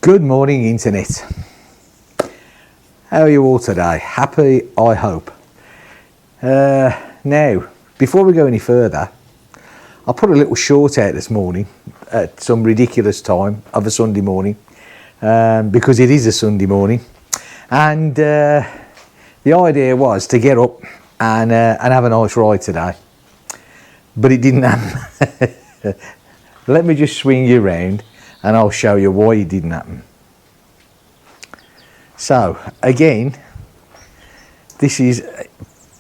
Good morning, Internet. How are you all today? Happy, I hope. Now, before we go any further, I put a little short out this morning at some ridiculous time of a Sunday morning, because it is a Sunday morning, and the idea was to get up and have a nice ride today, but it didn't happen. Let me just swing you around and I'll show you why it didn't happen. So again, this is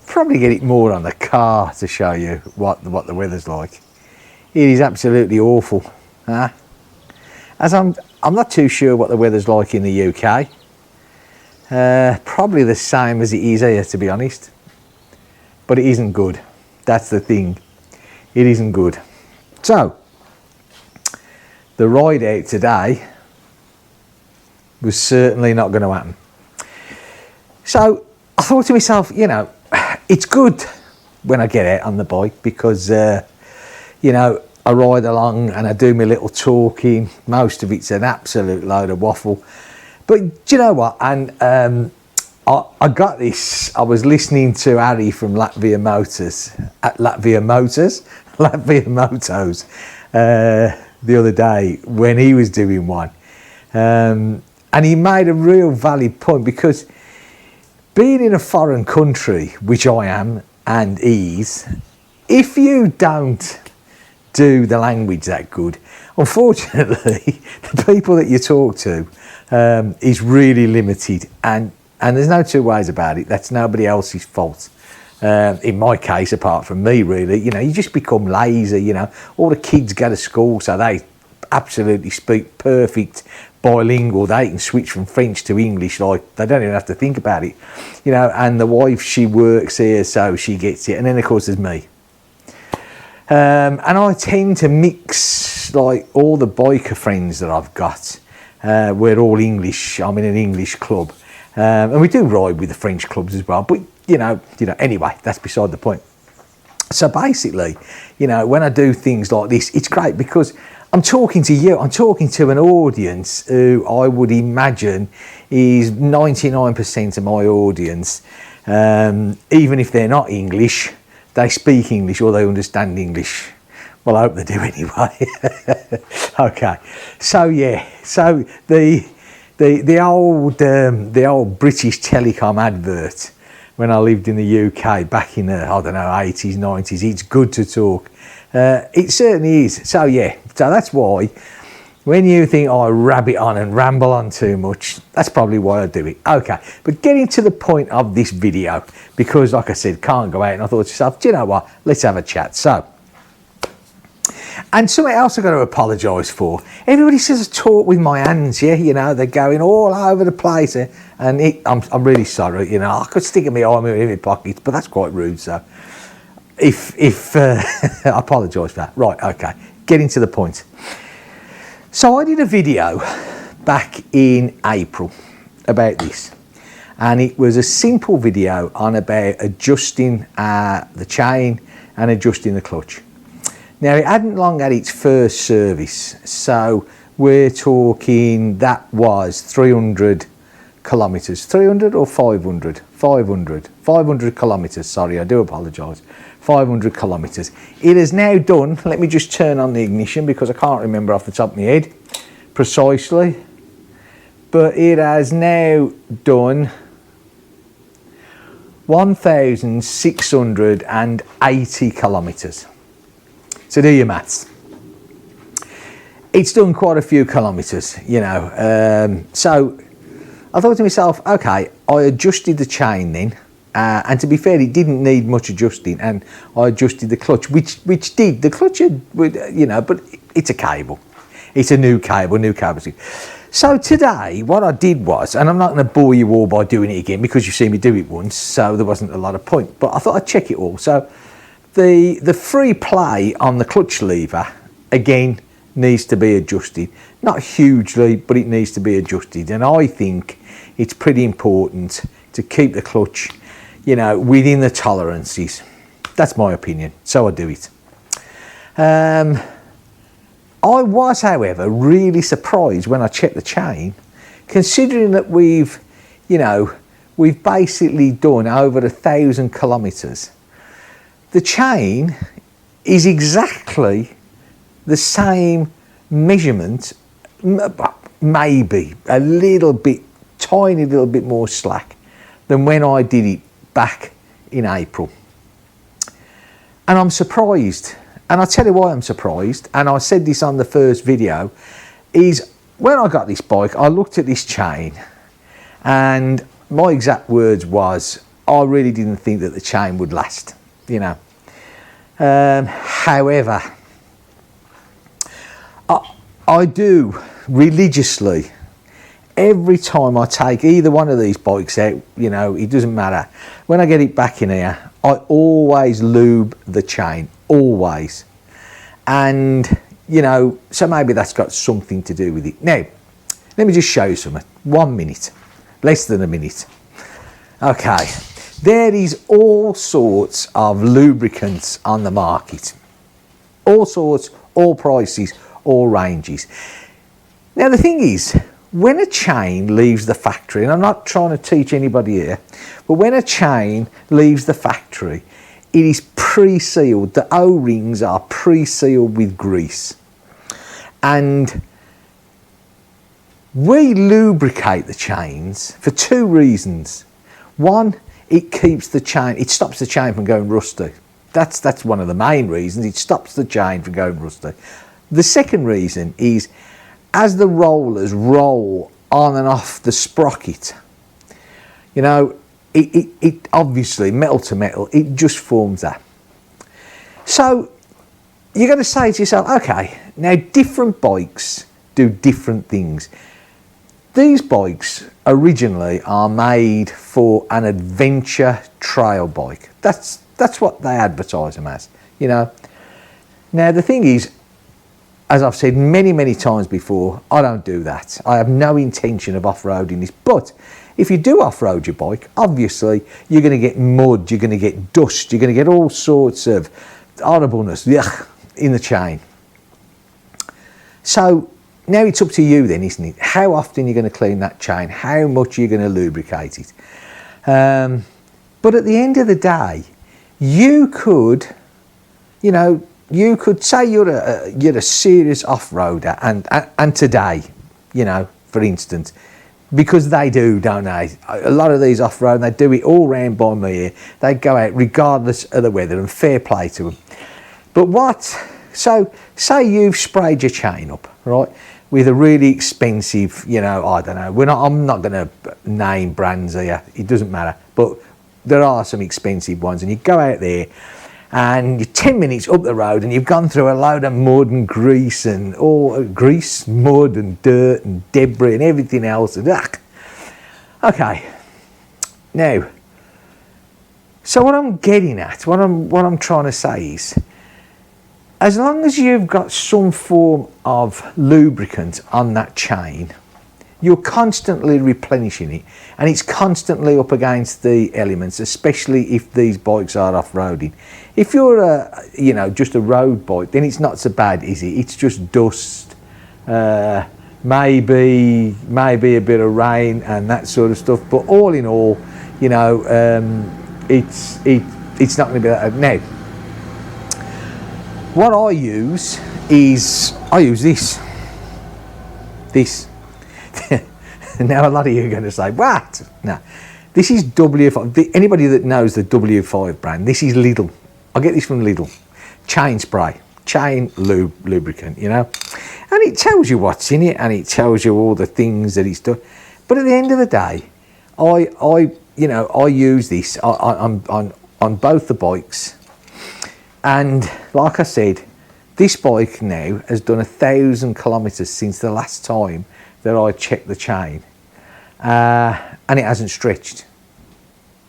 probably get it more on the car to show you what the weather's like. It is absolutely awful. As I'm not too sure what the weather's like in the UK. Probably the same as it is here, to be honest. But it isn't good. That's the thing. It isn't good. So the ride out today was certainly not going to happen. So I thought to myself, you know, it's good when I get out on the bike because, you know, I ride along and I do my little talking. Most of it's an absolute load of waffle. But do you know what? And I got this. I was listening to Harry from Latvia Motos the other day when he was doing one. And he made a real valid point, because being in a foreign country, which I am and is, if you don't do the language that good, unfortunately, the people that you talk to is really limited, and there's no two ways about it. That's nobody else's fault. In my case, apart from me, really, you know, you just become lazy. You know, all the kids go to school, so they absolutely speak perfect bilingual. They can switch from French to English like they don't even have to think about it, you know. And the wife, she works here, so she gets it. And then of course there's me, and I tend to mix like all the biker friends that I've got. We're all English. I'm in an English club, and we do ride with the French clubs as well. But you know. Anyway, that's beside the point. So basically, you know, when I do things like this, it's great because I'm talking to you. I'm talking to an audience who I would imagine is 99% of my audience. Even if they're not English, they speak English or they understand English. Well, I hope they do anyway. Okay. So yeah. So the old British Telecom advert when I lived in the UK back in the, I don't know, 80s, 90s. It's good to talk. It certainly is. So yeah, so that's why when you think I rabbit on and ramble on too much, that's probably why I do it. Okay, but getting to the point of this video, because like I said, can't go out, and I thought to myself, do you know what, let's have a chat. So, and something else I've got to apologise for. Everybody says I talk with my hands, yeah, you know, they're going all over the place, and I'm really sorry, you know, I could stick my arm in my pocket, but that's quite rude, so if I apologise for that. Right, okay, getting to the point. So I did a video back in April about this, and it was a simple video on about adjusting the chain and adjusting the clutch. Now, it hadn't long had its first service, so we're talking that was 300 kilometres. 300 or 500? 500 kilometres, sorry, I do apologise. 500 kilometres. It has now done, let me just turn on the ignition because I can't remember off the top of my head precisely, but it has now done 1,680 kilometres. So do your maths. It's done quite a few kilometres, you know. So I thought to myself, okay, I adjusted the chain then. And to be fair, it didn't need much adjusting, and I adjusted the clutch, which did. The clutch, you know, but it's a cable. It's a new cable. So today, what I did was, and I'm not going to bore you all by doing it again because you've seen me do it once, so there wasn't a lot of point. But I thought I'd check it all. So the free play on the clutch lever, again, needs to be adjusted. Not hugely, but it needs to be adjusted. And I think it's pretty important to keep the clutch, you know, within the tolerances. That's my opinion, so I do it. I was, however, really surprised when I checked the chain, considering that we've basically done over 1,000 kilometres. The chain is exactly the same measurement, maybe a little bit, tiny little bit more slack than when I did it back in April. And I'm surprised, and I'll tell you why I'm surprised, and I said this on the first video, is when I got this bike, I looked at this chain, and my exact words was, I really didn't think that the chain would last, you know. However, I do religiously, every time I take either one of these bikes out, you know, it doesn't matter. When I get it back in here, I always lube the chain, always. And, you know, so maybe that's got something to do with it. Now, let me just show you something. 1 minute, less than a minute. Okay, there is all sorts of lubricants on the market. All sorts, all prices, all ranges. Now the thing is, when a chain leaves the factory, and I'm not trying to teach anybody here, but when a chain leaves the factory, it is pre-sealed. The O-rings are pre-sealed with grease. And we lubricate the chains for 2 reasons. One, it keeps the chain, it stops the chain from going rusty. That's one of the main reasons. It stops the chain from going rusty. The second reason is, as the rollers roll on and off the sprocket, you know, it obviously, metal to metal, it just forms that. So you're going to say to yourself, okay, now different bikes do different things. These bikes originally are made for an adventure trail bike. That's what they advertise them as, you know. Now the thing is, as I've said many times before, I don't do that. I have no intention of off-roading this. But if you do off-road your bike, obviously you're going to get mud, you're going to get dust, you're going to get all sorts of horribleness in the chain. So now it's up to you then, isn't it? How often you're going to clean that chain, how much you're going to lubricate it. But at the end of the day, you could, you know, you could say you're a serious off-roader, and today, you know, for instance, because they do, don't they? A lot of these off-road, they do it all round by me here. They go out regardless of the weather, and fair play to them. But what? So say you've sprayed your chain up, right, with a really expensive, you know, I don't know. I'm not going to name brands here. It doesn't matter, but there are some expensive ones, and you go out there, and you're 10 minutes up the road and you've gone through a load of mud and grease and all grease, mud and dirt and debris and everything else. Okay, now, so what I'm getting at, what I'm trying to say is, as long as you've got some form of lubricant on that chain, you're constantly replenishing it, and it's constantly up against the elements, especially if these bikes are off-roading. If you're just a road bike, then it's not so bad, is it? It's just dust, maybe a bit of rain and that sort of stuff. But all in all, you know, it's not going to be that. Now, what I use is this. Now a lot of you are going to say, what? No, this is W5. Anybody that knows the W5 brand, this is Lidl. I get this from Lidl. Chain spray, chain lubricant, you know. And it tells you what's in it, and it tells you all the things that it's done. But at the end of the day, I use this on both the bikes. And like I said, this bike now has done 1,000 kilometres since the last time that I checked the chain, and it hasn't stretched.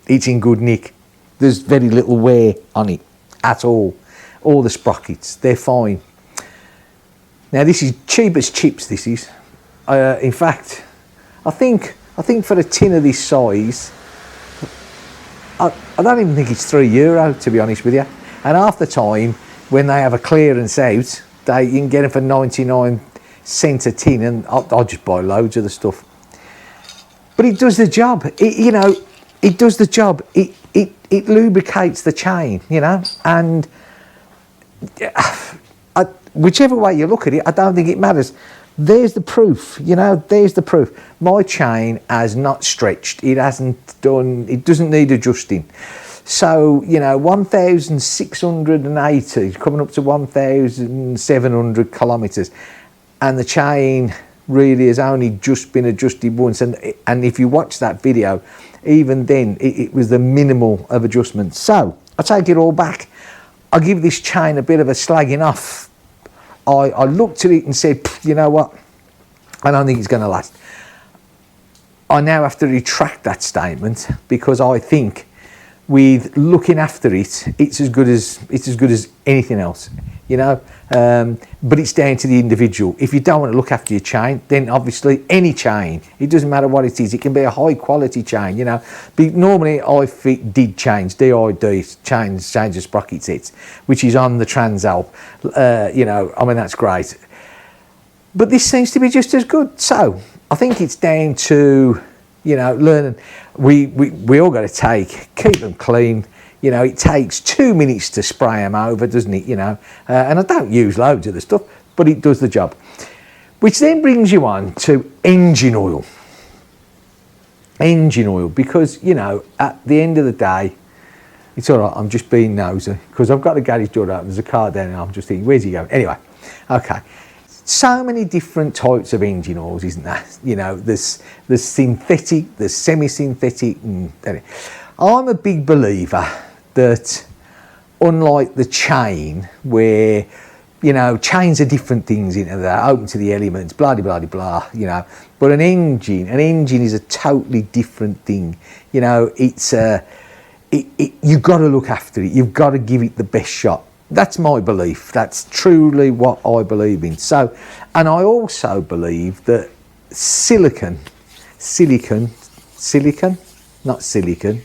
It's in good nick. There's very little wear on it at all. All the sprockets, they're fine. Now this is cheap as chips, this is. In fact, I think for a tin of this size, I don't even think it's €3, to be honest with you. And half the time, when they have a clearance out, You can get them for 99 cents a tin, and I'll just buy loads of the stuff. But it does the job. It does the job. It lubricates the chain, and whichever way you look at it, I don't think it matters. There's the proof, there's the proof. My chain has not stretched. It doesn't need adjusting. So, 1,680, coming up to 1,700 kilometres. And the chain really has only just been adjusted once. And if you watch that video, even then, it was the minimal of adjustments. So, I take it all back. I give this chain a bit of a slagging off. I looked at it and said, you know what, I don't think it's going to last. I now have to retract that statement, because I think with looking after it, it's as good as anything else, but it's down to the individual. If you don't want to look after your chain, then obviously any chain, it doesn't matter what it is, it can be a high quality chain, Normally I did change DID, change of sprocket sets, which is on the Transalp, that's great. But this seems to be just as good. So I think it's down to, learning. We all got to keep them clean. It takes 2 minutes to spray them over, doesn't it? And I don't use loads of the stuff, but it does the job. Which then brings you on to engine oil. Engine oil, because, at the end of the day, it's all right, I'm just being nosy, because I've got the garage door open, there's a car down there, I'm just thinking, where's he going? Anyway, okay. So many different types of engine oils, isn't there? There's synthetic, there's semi-synthetic. I'm a big believer that, unlike the chain, where, chains are different things, they're open to the elements, blah, blah, blah, blah, but an engine is a totally different thing. You've got to look after it. You've got to give it the best shot. That's my belief. That's truly what I believe in. So, and I also believe that silicone, not silicon,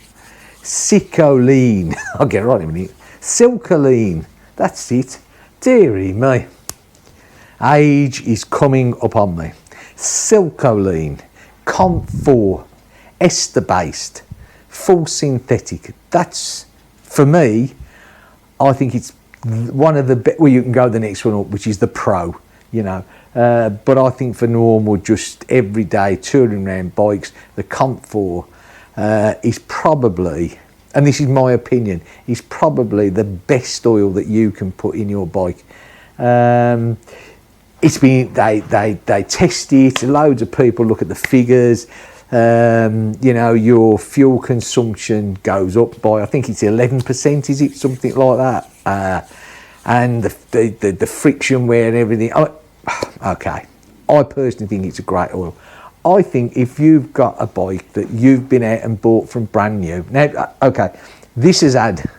Silcoline, I'll get it right in a minute, Silcoline, that's it, dearie me, age is coming upon me. Silcoline, Comp4, ester based, full synthetic, that's, for me, I think it's one of the best. Well, you can go the next one up, which is the Pro, but I think for normal, just everyday touring around bikes, the Comp4 is probably, and this is my opinion, is probably the best oil that you can put in your bike. It's been, they test it, loads of people look at the figures. Your fuel consumption goes up by, I think it's 11%, is it, something like that? And the friction wear and everything. Okay, I personally think it's a great oil. I think if you've got a bike that you've been out and bought from brand new, now, okay, this has had,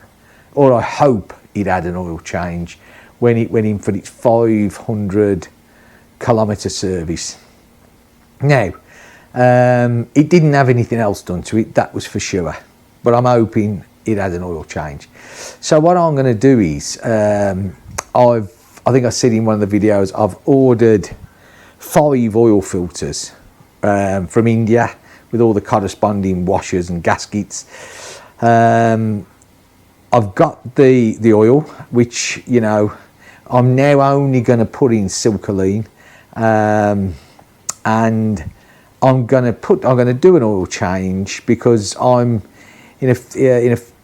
or I hope it had an oil change when it went in for its 500 kilometre service. Now, it didn't have anything else done to it, that was for sure, but I'm hoping it had an oil change. So what I'm going to do is, I think I said in one of the videos, I've ordered 5 oil filters from India with all the corresponding washers and gaskets. I've got the oil, which, I'm now only going to put in Silcoline, and I'm going to do an oil change, because I'm in a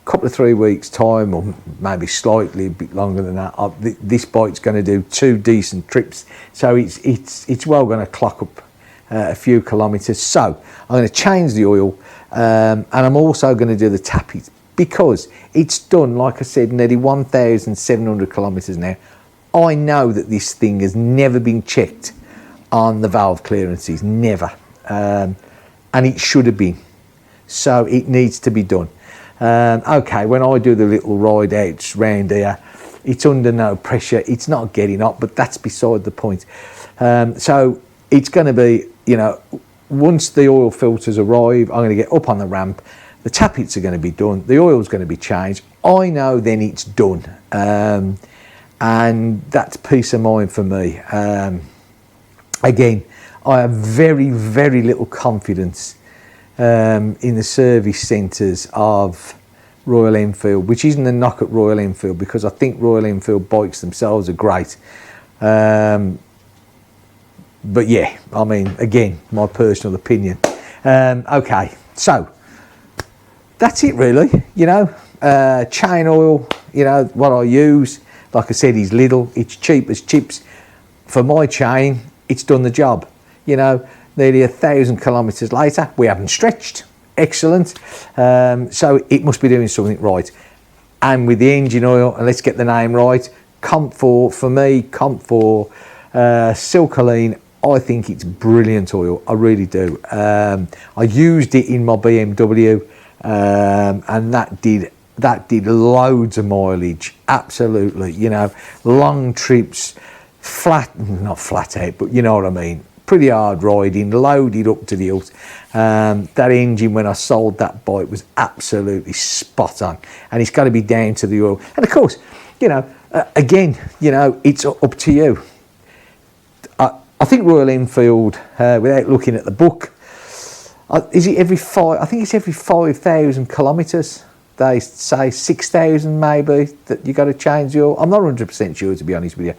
couple of 3 weeks time, or maybe slightly a bit longer than that. This bike's going to do 2 decent trips, so it's well going to clock up a few kilometres. So I'm going to change the oil, and I'm also going to do the tappets, because it's done, like I said, nearly 1,700 kilometres now. I know that this thing has never been checked on the valve clearances, never. And it should have been, so it needs to be done. Okay, when I do the little ride outs round here, it's under no pressure, it's not getting up, but that's beside the point. So it's going to be, once the oil filters arrive, I'm going to get up on the ramp, the tappets are going to be done, the oil's going to be changed. I know then it's done, and that's peace of mind for me. Again, I have very, very little confidence in the service centres of Royal Enfield, which isn't a knock at Royal Enfield, because I think Royal Enfield bikes themselves are great. But yeah, I mean, again, my personal opinion. Okay, so that's it really, you know. Chain oil, you know, what I use, like I said, is Lidl. It's cheap as chips. For my chain, it's done the job. You know, nearly 1,000 kilometres later, we haven't stretched. Excellent. So it must be doing something right. And with the engine oil, and let's get the name right, Comfort, for me, Comfort, Silcoline, I think it's brilliant oil. I really do. I used it in my BMW, and that did loads of mileage. Absolutely, you know, long trips, not flat out, but you know what I mean. Pretty hard riding, loaded up to the hilt. That engine, when I sold that bike, was absolutely spot on, and it's got to be down to the oil. And of course, you know, again, you know, it's up to you. I think Royal Enfield, without looking at the book, is it every five? I think it's every 5,000 kilometres. They say 6,000 maybe that you got to change the oil. I'm not 100% sure, to be honest with you.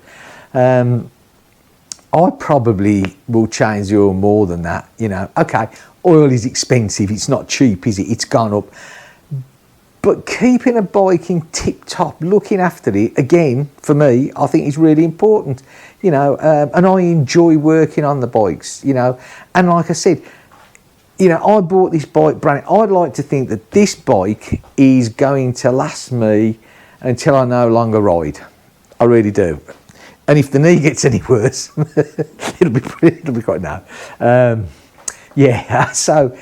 I probably will change the oil more than that. You know, okay, oil is expensive. It's not cheap, is it? It's gone up. But keeping a bike in tip-top, looking after it, again, for me, I think is really important. You know, and I enjoy working on the bikes, you know. And like I said, you know, I bought this bike brand. I'd like to think that this bike is going to last me until I no longer ride. I really do. And if the knee gets any worse, it'll be quite now. Yeah, so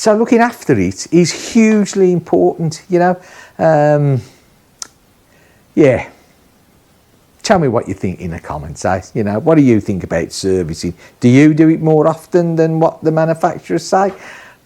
looking after it is hugely important, you know. Yeah. Tell me what you think in the comments, eh? You know, what do you think about servicing? Do you do it more often than what the manufacturers say?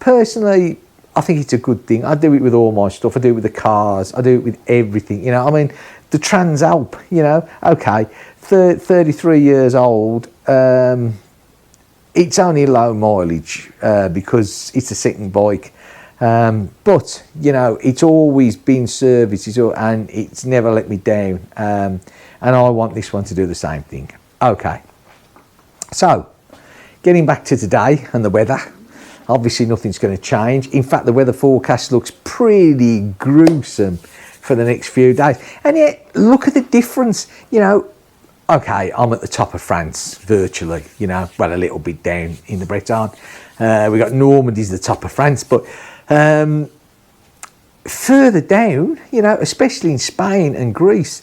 Personally, I think it's a good thing. I do it with all my stuff. I do it with the cars. I do it with everything. You know, I mean, the Transalp, you know, okay, 33 years old. It's only low mileage because it's a second bike. But, you know, it's always been serviced and it's never let me down. And I want this one to do the same thing. Okay. So, getting back to today and the weather. Obviously, nothing's going to change. In fact, the weather forecast looks pretty gruesome for the next few days. And yet, look at the difference. You know, okay, I'm at the top of France, virtually, you know, well, a little bit down in the Bretagne. We got Normandy's the top of France, but further down, you know, especially in Spain and Greece,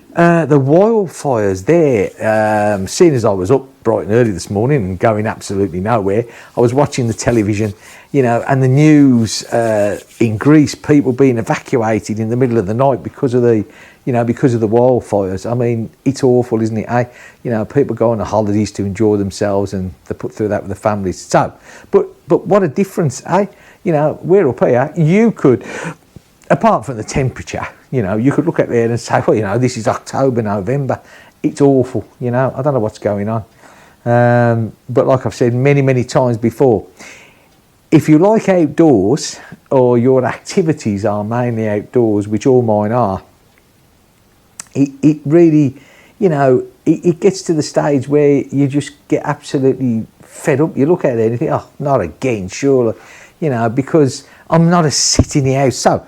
the wildfires there, seeing as I was up bright and early this morning and going absolutely nowhere, I was watching the television, you know, and the news in Greece, people being evacuated in the middle of the night because of the, you know, because of the wildfires. I mean, it's awful, isn't it? You know, people go on holidays to enjoy themselves and they put through that with the families. So, but what a difference, eh? You know, we're up here. You could, apart from the temperature, you know, you could look at there and say, well, you know, this is October, November. It's awful, you know. I don't know what's going on. But like I've said many, many times before, if you like outdoors or your activities are mainly outdoors, which all mine are, it really, you know, it gets to the stage where you just get absolutely fed up. You look at it and you think, oh, not again, surely, you know, because I'm not a sit in the house. So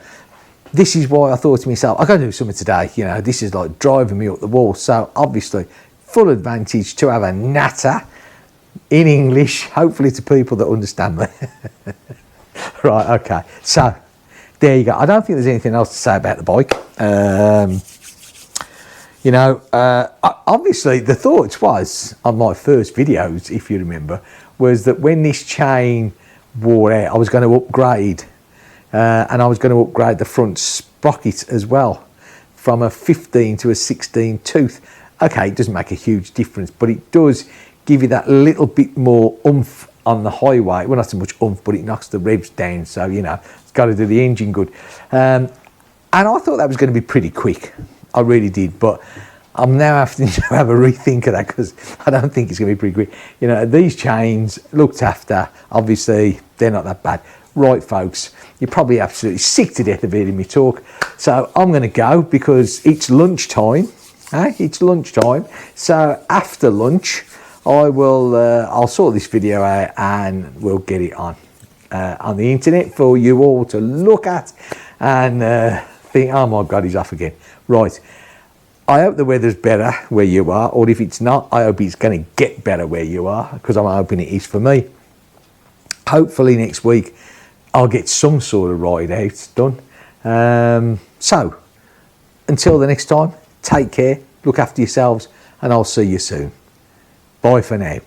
this is why I thought to myself, I've got to do something today. You know, this is like driving me up the wall. So obviously, full advantage to have a natter in English, hopefully to people that understand me. Right, okay. So there you go. I don't think there's anything else to say about the bike. You know, obviously the thoughts was on my first videos, if you remember, was that when this chain wore out, I was going to upgrade. And I was going to upgrade the front sprocket as well from a 15 to a 16 tooth. Okay, it doesn't make a huge difference, but it does give you that little bit more oomph on the highway. Well, not so much oomph, but it knocks the revs down. So, you know, it's got to do the engine good. And I thought that was going to be pretty quick. I really did. But I'm now having to have a rethink of that because I don't think it's going to be pretty quick. You know, these chains looked after, obviously they're not that bad. Right, folks, you're probably absolutely sick to death of hearing me talk. So I'm going to go because it's lunchtime. It's lunchtime. So after lunch, I'll sort this video out and we'll get it on the internet for you all to look at and think, oh my God, he's off again. Right. I hope the weather's better where you are, or if it's not, I hope it's going to get better where you are, because I'm hoping it is for me. Hopefully next week I'll get some sort of ride out done. So, until the next time, take care, look after yourselves, and I'll see you soon. Bye for now.